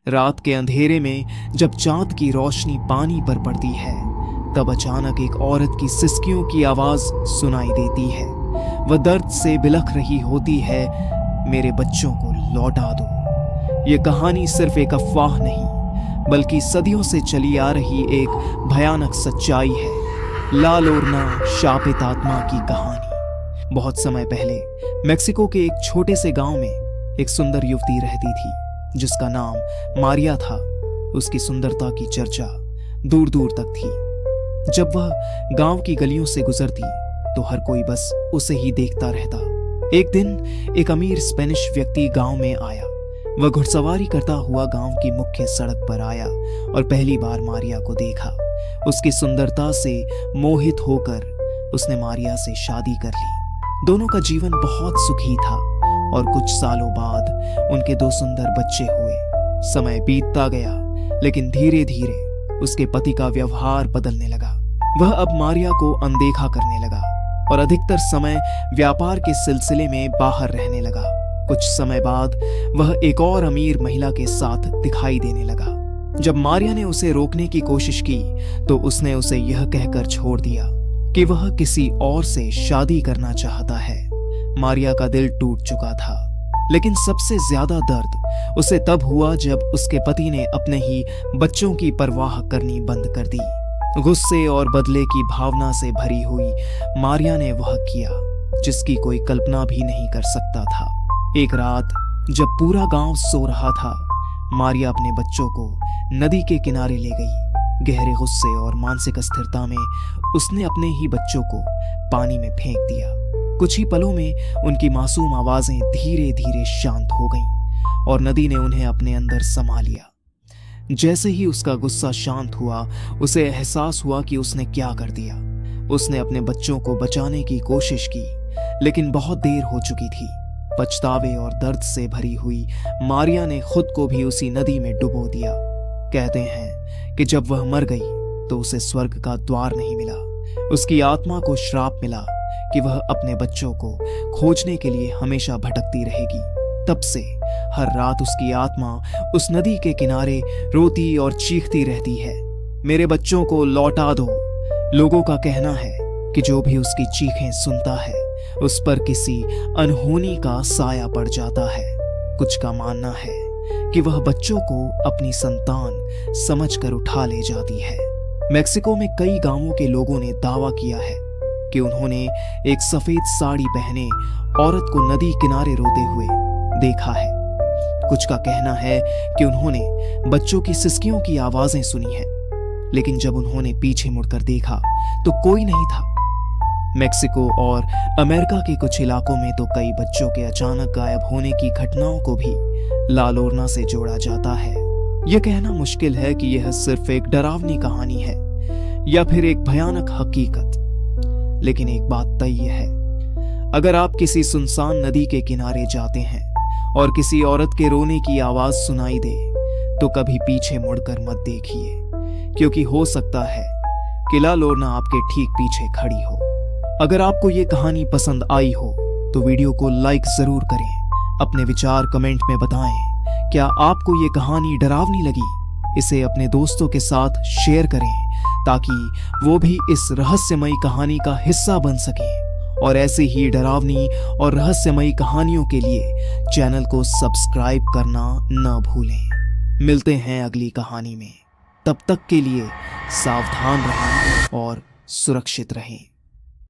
रात के अंधेरे में जब चांद की रोशनी पानी पर पड़ती है, तब अचानक एक औरत की सिसकियों की आवाज सुनाई देती है। वह दर्द से बिलख रही होती है, मेरे बच्चों को लौटा दो। ये कहानी सिर्फ एक अफवाह नहीं, बल्कि सदियों से चली आ रही एक भयानक सच्चाई है। ला लोरना शापित आत्मा की कहानी। बहुत समय पहले मेक्सिको के एक छोटे से गांव में एक सुंदर युवती रहती थी, जिसका नाम मारिया था। उसकी सुंदरता की चर्चा दूर दूर तक थी। जब वह गांव की गलियों से गुजरती तो हर कोई बस उसे ही देखता रहता। एक दिन एक अमीर स्पेनिश व्यक्ति गांव में आया। वह घुड़सवारी करता हुआ गांव की मुख्य सड़क पर आया और पहली बार मारिया को देखा। उसकी सुंदरता से मोहित होकर उसने मारिया से शादी कर ली। दोनों का जीवन बहुत सुखी था और कुछ सालों बाद उनके 2 सुंदर बच्चे हुए। समय बीतता गया, लेकिन धीरे धीरे उसके पति का व्यवहार बदलने लगा। वह अब मारिया को अनदेखा करने लगा और अधिकतर समय व्यापार के सिलसिले में बाहर रहने लगा। कुछ समय बाद वह एक और अमीर महिला के साथ दिखाई देने लगा। जब मारिया ने उसे रोकने की कोशिश की तो उसने उसे यह कहकर छोड़ दिया कि वह किसी और से शादी करना चाहता है। मारिया का दिल टूट चुका था, लेकिन सबसे ज्यादा दर्द उसे तब हुआ जब उसके पति ने अपने ही बच्चों की परवाह करनी बंद कर दी। गुस्से और बदले की भावना से भरी हुई मारिया ने वह किया जिसकी कोई कल्पना भी नहीं कर सकता था। एक रात जब पूरा गांव सो रहा था, मारिया अपने बच्चों को नदी के किनारे ले गई। गहरे गुस्से और मानसिक अस्थिरता में उसने अपने ही बच्चों को पानी में फेंक दिया। कुछ ही पलों में उनकी मासूम आवाजें धीरे धीरे शांत हो गईं और नदी ने उन्हें अपने अंदर समा लिया। जैसे ही उसका गुस्सा शांत हुआ, उसे एहसास हुआ कि उसने क्या कर दिया। उसने अपने बच्चों को बचाने की कोशिश की, लेकिन बहुत देर हो चुकी थी। पछतावे और दर्द से भरी हुई मारिया ने खुद को भी उसी नदी में डुबो दिया। कहते हैं कि जब वह मर गई तो उसे स्वर्ग का द्वार नहीं मिला। उसकी आत्मा को श्राप मिला कि वह अपने बच्चों को खोजने के लिए हमेशा भटकती रहेगी। तब से हर रात उसकी आत्मा उस नदी के किनारे रोती और चीखती रहती है, मेरे बच्चों को लौटा दो। लोगों का कहना है कि जो भी उसकी चीखें सुनता है, उस पर किसी अनहोनी का साया पड़ जाता है। कुछ का मानना है कि वह बच्चों को अपनी संतान समझकर उठा ले जाती है। मेक्सिको में कई गांवों के लोगों ने दावा किया है कि उन्होंने एक सफेद साड़ी पहने औरत को नदी किनारे रोते हुए देखा है। कुछ का कहना है कि उन्होंने बच्चों की सिसकियों की आवाजें सुनी हैं, लेकिन जब उन्होंने पीछे मुड़कर देखा तो कोई नहीं था। मेक्सिको और अमेरिका के कुछ इलाकों में तो कई बच्चों के अचानक गायब होने की घटनाओं को भी ला लोरना से जोड़ा जाता है। यह कहना मुश्किल है कि यह सिर्फ एक डरावनी कहानी है या फिर एक भयानक हकीकत, लेकिन एक बात तय है, अगर आप किसी सुनसान नदी के किनारे जाते हैं और किसी औरत के रोने की आवाज सुनाई दे तो कभी पीछे मुड़कर मत देखिए, क्योंकि हो सकता है कि ला लोरना आपके ठीक पीछे खड़ी हो। अगर आपको ये कहानी पसंद आई हो तो वीडियो को लाइक जरूर करें। अपने विचार कमेंट में बताएं। क्या आपको ये कहानी डरावनी लगी? इसे अपने दोस्तों के साथ शेयर करें ताकि वो भी इस रहस्यमयी कहानी का हिस्सा बन सकें। और ऐसी ही डरावनी और रहस्यमयी कहानियों के लिए चैनल को सब्सक्राइब करना न भूलें। मिलते हैं अगली कहानी में। तब तक के लिए सावधान रहें और सुरक्षित रहें।